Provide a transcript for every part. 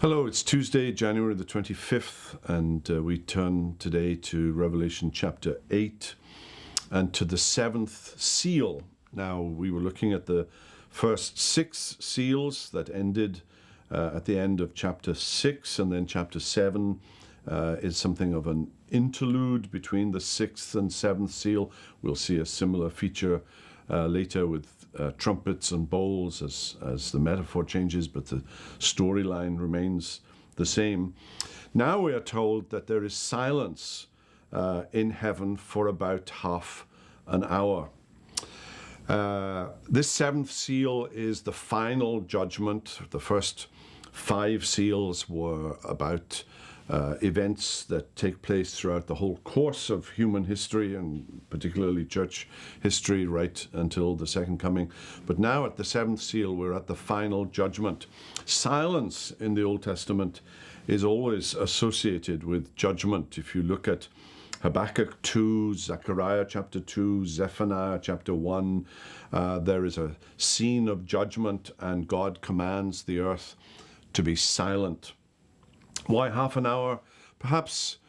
Hello, it's Tuesday, January the 25th, and we turn today to Revelation chapter 8 and to the seventh seal. Now, we were looking at the first six seals that ended at the end of chapter 6, and then chapter 7 is something of an interlude between the sixth and seventh seal. We'll see a similar feature later with trumpets and bowls as the metaphor changes, but the storyline remains the same. Now we are told that there is silence in heaven for about half an hour. This seventh seal is the final judgment. The first five seals were about events that take place throughout the whole course of human history, and particularly church history, right until the second coming. But now at the seventh seal, we're at the final judgment. Silence in the Old Testament is always associated with judgment. If you look at Habakkuk 2, Zechariah chapter 2, Zephaniah chapter 1, there is a scene of judgment, and God commands the earth to be silent. Why half an hour? Perhaps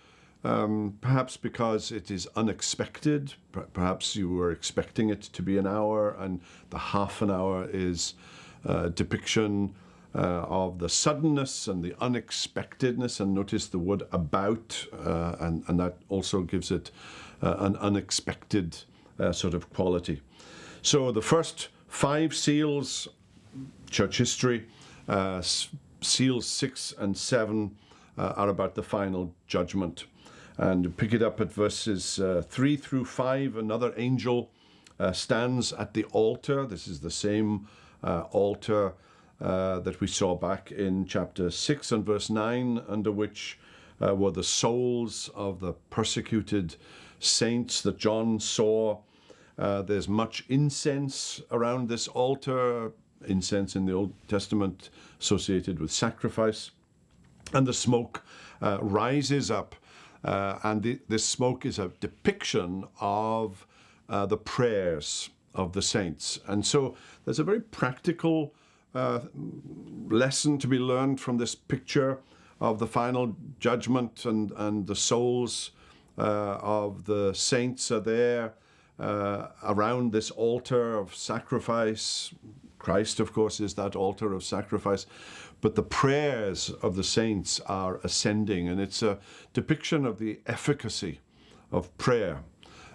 because it is unexpected. Perhaps you were expecting it to be an hour, and the half an hour is a depiction of the suddenness and the unexpectedness. And notice the word about, and that also gives it an unexpected sort of quality. So the first five seals, church history, seals 6 and 7 are about the final judgment. And pick it up at verses 3 through 5. Another angel stands at the altar. This is the same altar that we saw back in chapter 6 and verse 9, under which were the souls of the persecuted saints that John saw. There's much incense around this altar. Incense in the Old Testament associated with sacrifice, and the smoke rises up, and this smoke is a depiction of the prayers of the saints. And so there's a very practical lesson to be learned from this picture of the final judgment, and the souls of the saints are there around this altar of sacrifice. Christ, of course, is that altar of sacrifice, but the prayers of the saints are ascending, and it's a depiction of the efficacy of prayer.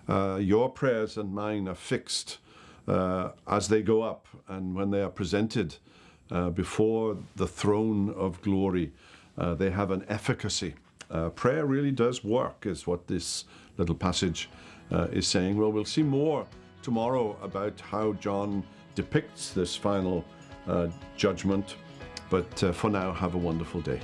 Your prayers and mine are fixed as they go up, and when they are presented before the throne of glory, they have an efficacy. Prayer really does work, is what this little passage is saying. Well, we'll see more tomorrow about how John depicts this final judgment. But for now, have a wonderful day.